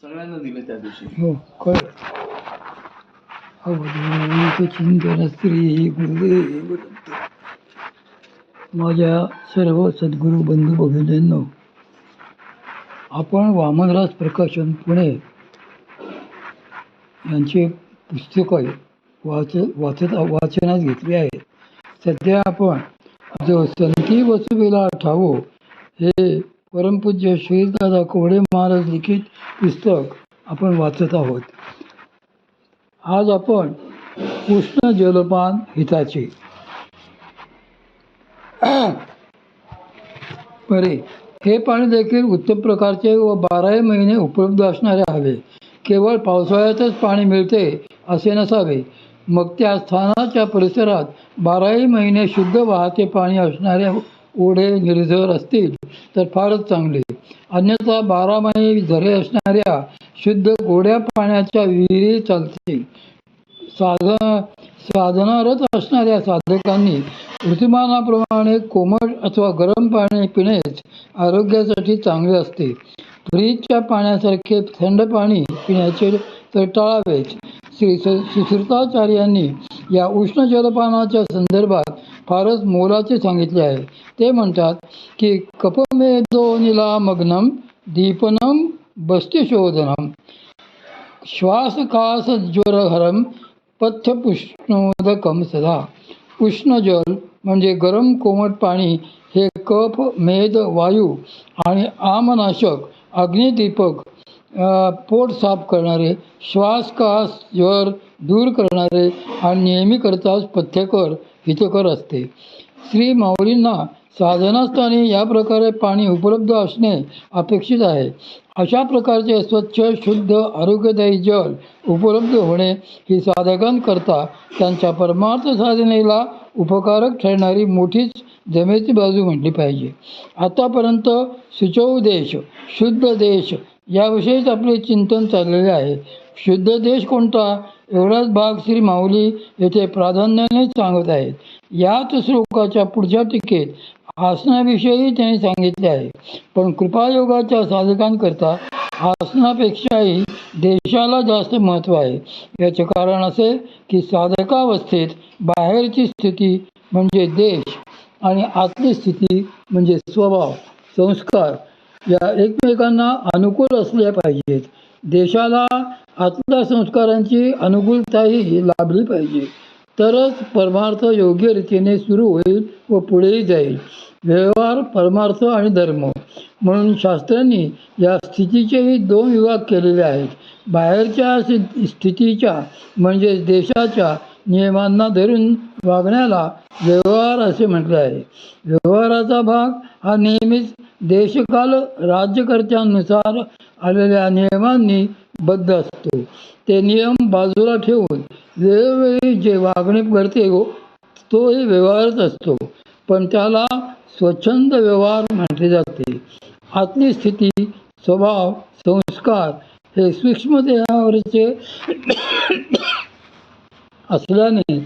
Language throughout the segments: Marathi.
सगळ्यांना दिलं त्या दिवशी. हो कळ अवधूत चिंतन स्त्री गुरुदेव दत्त. माझ्या सर्व सद्गुरू बंधू भगिनींनो, आपण वामनराज प्रकाशन पुणे यांचे पुस्तक आहे वाचनात घेतले आहे. सध्या आपण जो संती वसुवेला ठावो हे परमपूज्य श्रीदादा कोवडे महाराज लिखित पुस्तक आपण वाचत आहोत. आज आपण उष्ण जलपान हिताचे. बरे, हे पाणी देखील उत्तम प्रकारचे व 12 महिने उपलब्ध असणारे हवे. केवळ पावसाळ्यातच पाणी मिळते असे नसावे. मग त्या स्थानाच्या परिसरात 12 महिने शुद्ध वाहते पाणी असणारे ओढे निर्झर असतील तर फारच चांगले. अन्यथा 12 महिने झरे असणाऱ्या शुद्ध गोड्या पाण्याच्या विहिरी चालतील. साधनारत असणाऱ्या साधकांनी ऋतुमानाप्रमाणे कोमट अथवा गरम पाणी पिणेच आरोग्यासाठी चांगले असते. फ्रीजच्या पाण्यासारखे थंड पाणी पिण्याचे तर टाळावेच. श्री सुश्रुताचार्यांनी या उष्ण जलपानाच्या संदर्भात फारच मोलाचे सांगितले आहे. ते म्हणतात की कपमेदोनिला मग्नम दीपनम बस्तिशोधनम श्वासकास ज्वरहरम पथ्यपुष्णोदकम सदा. उष्ण जल म्हणजे गरम कोमट पाणी हे कफ, मेद, वायू आणि आमनाशक, अग्निदीपक, पोट साफ करणारे, श्वास कास ज्वर दूर करणारे आणि नेहमी करताच पथ्यकर हितकर असते. श्री माऊलींना साधनास्थानी या प्रकारे पाणी उपलब्ध असणे अपेक्षित आहे. अशा प्रकारचे स्वच्छ शुद्ध आरोग्यदायी जल उपलब्ध होणे ही साधकांकरता त्यांच्या परमार्थ साधनेला उपकारक ठरणारी मोठीच जमेची बाजू म्हटली पाहिजे. आतापर्यंत सुचव देश, शुद्ध देश याविषयीच आपले चिंतन चाललेले आहे. शुद्ध देश कोणता एवढाच भाग श्री माऊली येथे प्राधान्याने सांगत आहेत. याच श्लोकाच्या पुढच्या टीकेत आसनाविषयी त्यांनी सांगितले आहे. पण कृपायोगाच्या साधकांकरता आसनापेक्षाही देशाला जास्त महत्त्व आहे. याचे कारण असे की साधकावस्थेत बाहेरची स्थिती म्हणजे देश आणि आतली स्थिती म्हणजे स्वभाव, संस्कार या एकमेकांना अनुकूल असल्या पाहिजेत. देशाला आतल्या संस्कारांची अनुकूलताही लाभली पाहिजे, तरच परमार्थ योग्य रीतीने सुरू होईल व पुढेही जाईल. व्यवहार, परमार्थ आणि धर्म म्हणून शास्त्रांनी या स्थितीचेही 2 विभाग केलेले आहेत. बाहेरच्या स्थितीच्या म्हणजे देशाच्या नियमांना धरून वागण्याला व्यवहार असे म्हटले आहे. व्यवहाराचा भाग हा नेहमीच देशकाल राज्यकर्त्यांनुसार आलेल्या नियमांनी बद्ध असतो. ते नियम बाजूला ठेवून वेळोवेळी जे वागणे घडते तोही व्यवहारच असतो, पण त्याला स्वच्छंद व्यवहार म्हटले जाते. आतली स्थिती, स्वभाव, संस्कार हे सूक्ष्म देहावरचे असल्याने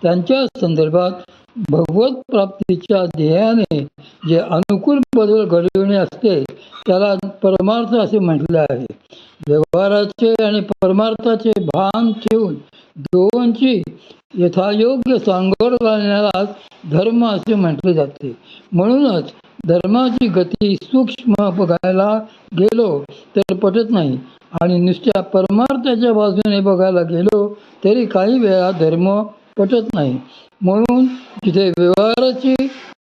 त्यांच्या संदर्भात भगवत प्राप्तीच्या ध्येयाने जे अनुकूल बदल घडविणे असते त्याला परमार्थ असे म्हटले आहे. व्यवहाराचे आणि परमार्थाचे भान ठेवून दोघांची यथायोग्य सांगड घालण्यालाच धर्म असे म्हटले जाते. म्हणूनच धर्माची गती सूक्ष्म बघायला गेलो तर पटत नाही आणि नुसत्या परमार्थाच्या बाजूने बघायला गेलो तरी काही वेळा धर्म पटत नाही. म्हणून जिथे व्यवहाराची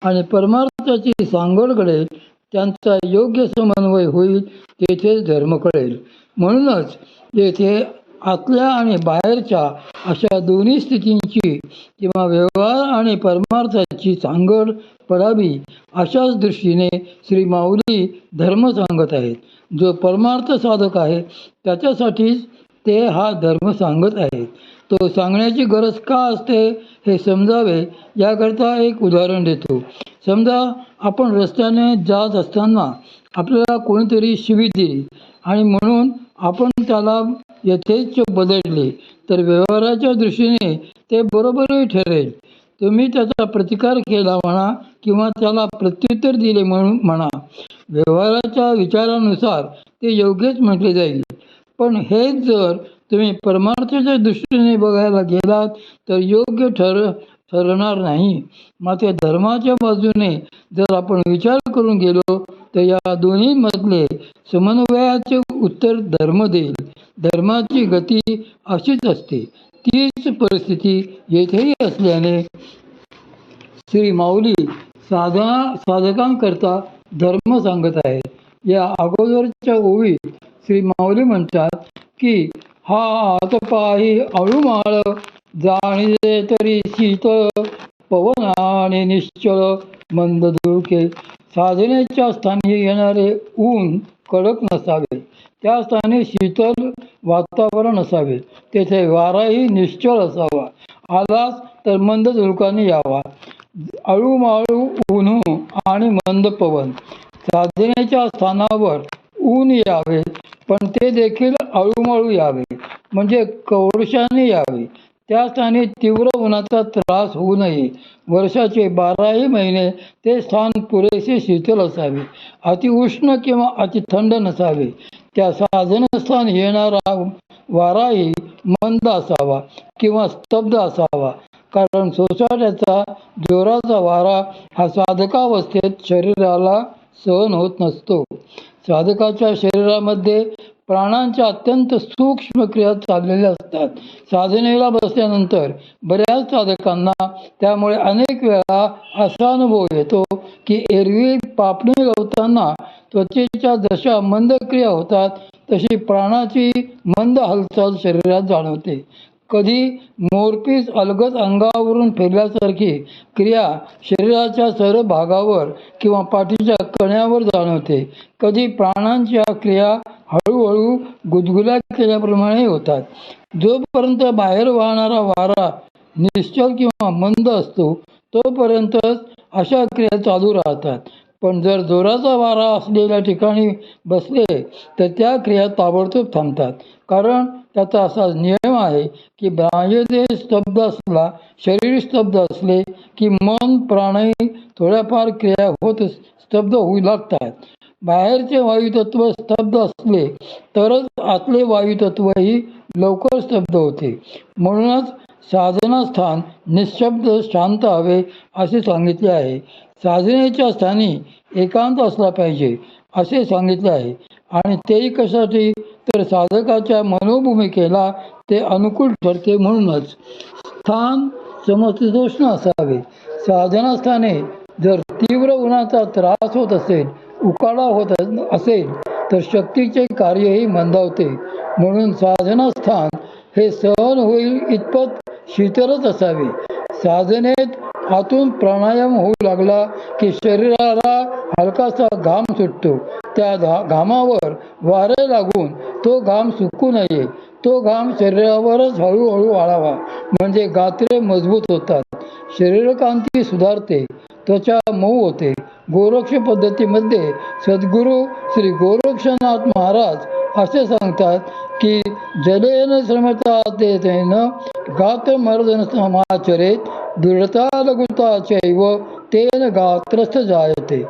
आणि परमार्थाची सांगड घडेल, त्यांचा योग्य समन्वय होईल, तेथेच धर्म कळेल. म्हणूनच येथे आतल्या आणि बाहेरच्या अशा दोन्ही स्थितींची किंवा व्यवहार आणि परमार्थाची सांगड पडावी अशाच दृष्टीने श्री माऊली धर्म सांगत आहेत. जो परमार्थ साधक आहे त्याच्यासाठीच ते हा धर्म सांगत आहेत. तो सांगण्याची गरज का असते हे समजावे याकरता एक उदाहरण देतो. समजा आपण रस्त्याने जात असताना आपल्याला कोणीतरी शिवी दिली आणि म्हणून आपण त्याला यथेच्छ बदलले तर व्यवहाराच्या दृष्टीने ते बरोबरही ठरेल. तुम्ही त्याचा प्रतिकार केला म्हणा किंवा त्याला प्रत्युत्तर दिले म्हणून म्हणा, व्यवहाराच्या विचारानुसार ते योग्यच म्हटले जाईल. पण हेच जर तुम्ही परमार्थाच्या दृष्टीने बघायला गेलात तर योग्य ठरणार नाही. मात्र धर्माच्या बाजूने जर आपण विचार करून गेलो तर या दोन्हीमधले समन्वयाचे उत्तर धर्म देईल. धर्माची गती अशीच असते. तीच परिस्थिती येथेही असल्याने श्री माऊली साधकांकरता धर्म सांगत आहेत. या अगोदरच्या ओळीत श्री माऊली म्हणतात की हा आत पाही अळूमाळ जाणिले तरी शीतळ पवन आणि निश्चळ मंद धुळके. साधनेच्या स्थानी येणारे ऊन कडक नसावे, त्या स्थानी शीतल वातावरण असावे, तेथे वाराही निश्चळ असावा, आलाच तर मंद धुळकाने यावा. अळूमाळू ऊन आणि मंद पवन. साधनेच्या स्थानावर ऊन यावे, पण ते देखील अळूमाळू यावे, म्हणजे कवडशाने यावे. त्या स्थानी तीव्र उन्हाचा त्रास होऊ नये. वर्षाचे 12ही महिने ते स्थान पुरेसे शीतल असावे, अतिउष्ण किंवा अतिथंड नसावे. त्या साधनस्थान येणारा वाराही मंद असावा किंवा स्तब्ध असावा, कारण सोसाट्याचा जोराचा वारा हा साधकावस्थेत शरीराला सहन होत नसतो. साधकाच्या शरीरामध्ये प्राणांच्या अत्यंत सूक्ष्म क्रिया चाललेल्या असतात. साधनेला बसल्यानंतर बऱ्याच साधकांना त्यामुळे अनेक वेळा असा अनुभव येतो की एरवी पापणी गवताना त्वचेच्या जशा मंद क्रिया होतात तशी प्राणाची मंद हालचाल शरीरात जाणवते. कधी मोरपीस अलगद अंगावरून फिरल्यासारखी क्रिया शरीराच्या सर्व भागावर किंवा पाठीच्या कण्यावर जाणवते. कधी प्राणांच्या क्रिया हळूहळू गुदगुल्या केल्याप्रमाणे होतात. जोपर्यंत बाहेर वाहणारा वारा निश्चल किंवा मंद असतो तोपर्यंतच अशा क्रिया चालू राहतात. पण जर जोराचा वारा असलेल्या ठिकाणी बसले तर त्या क्रिया ताबडतोब थांबतात. कारण त्याचा असा नियम आहे की बाह्यदेह स्तब्ध असला, शरीर स्तब्ध असले की मन प्राणही थोड्याफार क्रिया होत स्तब्ध होऊ लागतात. बाहेरचे वायुतत्व स्तब्ध असले तरच आतले वायुतत्वही लवकर स्तब्ध होते. म्हणूनच साधनास्थान निःशब्द शांत हवे असे सांगितले आहे. साधनेच्या स्थानी एकांत असला पाहिजे असे सांगितले आहे. आणि तेही कशासाठी तर साधकाच्या मनोभूमिकेला ते अनुकूल ठरते. म्हणूनच स्थान समशीतोष्ण असावे. साधनास्थाने जर तीव्र उन्हाचा त्रास होत असेल, उकाडा होत असेल तर शक्तीचे कार्यही मंदावते. म्हणून साधनास्थान हे सहन होईल इतपत शीतलच असावे. साधनेत आतून प्राणायाम होऊ लागला की शरीराला हलकासा घाम सुटतो. त्या घामावर वारे लागून तो घाम सुकू नये. तो घाम शरीरावरच हळूहळू वाळावा, म्हणजे गात्रे मजबूत होतात, शरीरकांती सुधारते, त्वचा मऊ होते. गोरक्ष पद्धतीमध्ये सद्गुरू श्री गोरक्षनाथ महाराज असे सांगतात की जलेन श्रमता तेन गात्रमर्दन समाचरेत दृढता लघुता चैव तेन गात्रस्थ जायते.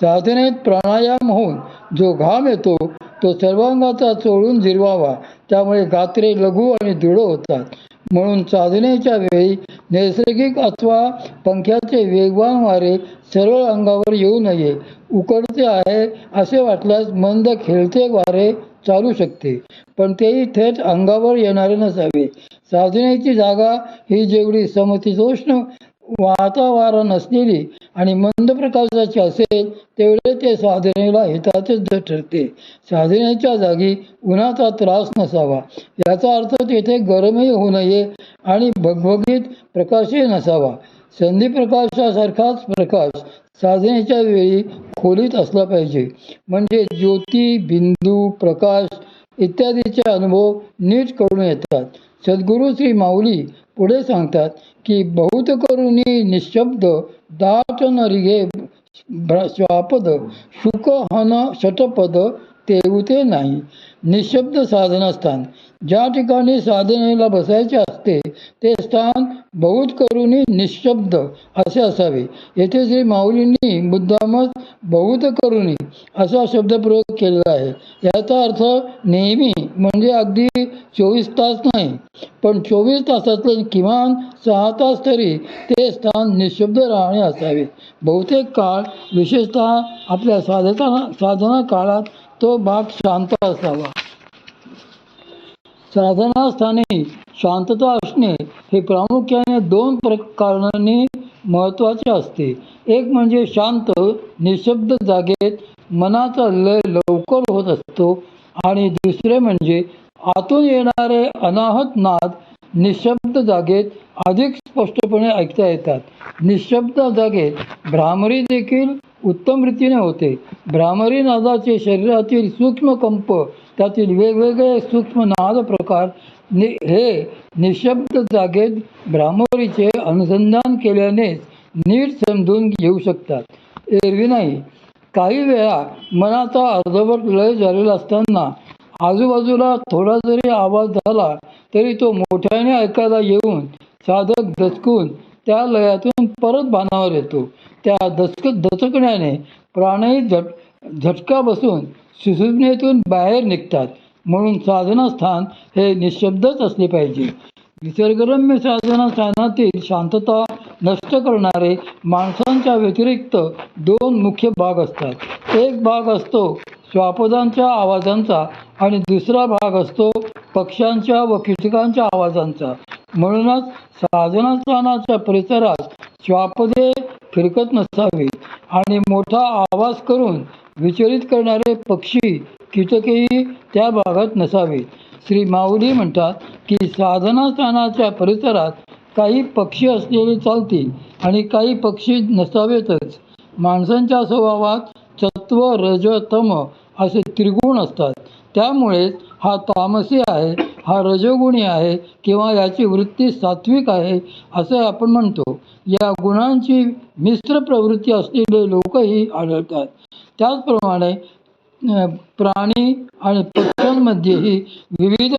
साधनेत प्राणायाम होऊन जो घाम येतो तो सर्वांगाचा चोळून जिरवावा, त्यामुळे गात्रे लघु आणि दृढ होतात. म्हणून साधनेच्या वेळी नैसर्गिक अथवा पंख्याचे वेगवान वारे सरळ अंगावर येऊ नये. उकडते आहे असे वाटल्यास मंद खेळते वारे चालू शकते, पण तेही थेट अंगावर येणारे नसावे. साधनेची जागा ही जेवढी समशीतोष्ण वाहता वारा नसलेली आणि मंद प्रकाशाची असेल तेवढे ते साधनेला हिताचेच ठरते. साधनेच्या जागी उन्हाचा त्रास नसावा, याचा अर्थ तेथे गरमही होऊ नये आणि भगभगीत प्रकाशही नसावा. संधिप्रकाशासारखाच प्रकाश साधनेच्या वेळी खोलीत असला पाहिजे, म्हणजे ज्योती, बिंदू, प्रकाश इत्यादीचे अनुभव नीट करून येतात. सद्गुरू श्री माऊली पुढे सांगतात की बहुत करुणी निशब्द दाट न रिघे श्वापद शुक हन षटपद तेवते नाही. निशब्द साधनस्थान, ज्या ठिकाणी साधनेला बसायचे असते ते स्थान बहुत करुणी निशब्द असे असावे. येथे श्री माऊलींनी मुद्दामच बहुत करुणी असा शब्दप्रयोग केलेला आहे. याचा अर्थ नेहमी म्हणजे अगदी 24 तास नाही, पण 24 तासातले किमान 6 तास तरी ते स्थान निशब्द राहणे असावे. बहुतेक काळ, विशेषतः आपल्या साधना काळात तो भाग शांत असावा. साधनास्थानी शांतता असणे हे प्रामुख्याने 2 कारणांनी महत्त्वाचे असते. एक म्हणजे शांत निशब्द जागेत मनाचा लय लवकर होत असतो आणि दुसरे म्हणजे आतून येणारे अनाहत नाद निशब्द जागेत अधिक स्पष्टपणे ऐकता येतात. निशब्द जागेत भ्रामरी देखील उत्तम रीतीने होते. भ्रामरी नादाचे शरीरातील सूक्ष्म कंप, त्यातील वेगवेगळे सूक्ष्म नाद प्रकार हे निशब्द जागेत भ्रामरीचे अनुसंधान केल्यानेच नीट समजून घेऊ शकतात, एरवी नाही. काही वेळा मनाचा अर्धवट लय झालेला असताना आजूबाजूला थोडा जरी आवाज झाला तरी तो मोठ्याने ऐकायला येऊन साधक दचकून त्या लयातून परत भानावर येतो. त्या दचकण्याने प्राणही झटका बसून सुषुम्नेतून बाहेर निघतात. म्हणून साधनास्थान हे निशब्दच असले पाहिजे. निसर्गरम्य साधनास्थानातील शांतता नष्ट करणारे माणसांच्या व्यतिरिक्त 2 मुख्य भाग असतात. एक भाग असतो श्वापदांच्या आवाजांचा आणि दुसरा भाग असतो पक्ष्यांच्या व कीटकांच्या आवाजांचा. म्हणूनच साधनास्थानाच्या परिसरात श्वापदे फिरकत नसावीत आणि मोठा आवाज करून विचलित करणारे पक्षी कीटकही त्या भागात नसावेत. श्री माऊली म्हणतात की साधनास्थानाच्या परिसरात काही पक्षी असलेले चालतील आणि काही पक्षी नसावेतच. माणसांच्या स्वभावात सत्व रज तम असे त्रिगुण असतात. त्यामुळेच हा तामसी आहे, हा रजोगुणी आहे किंवा याची वृत्ती सात्विक आहे असे आपण म्हणतो. या गुणांची मिश्र प्रवृत्ती असलेले लोकही आढळतात. त्याचप्रमाणे प्राणी आणि पक्ष्यांमध्येही विविध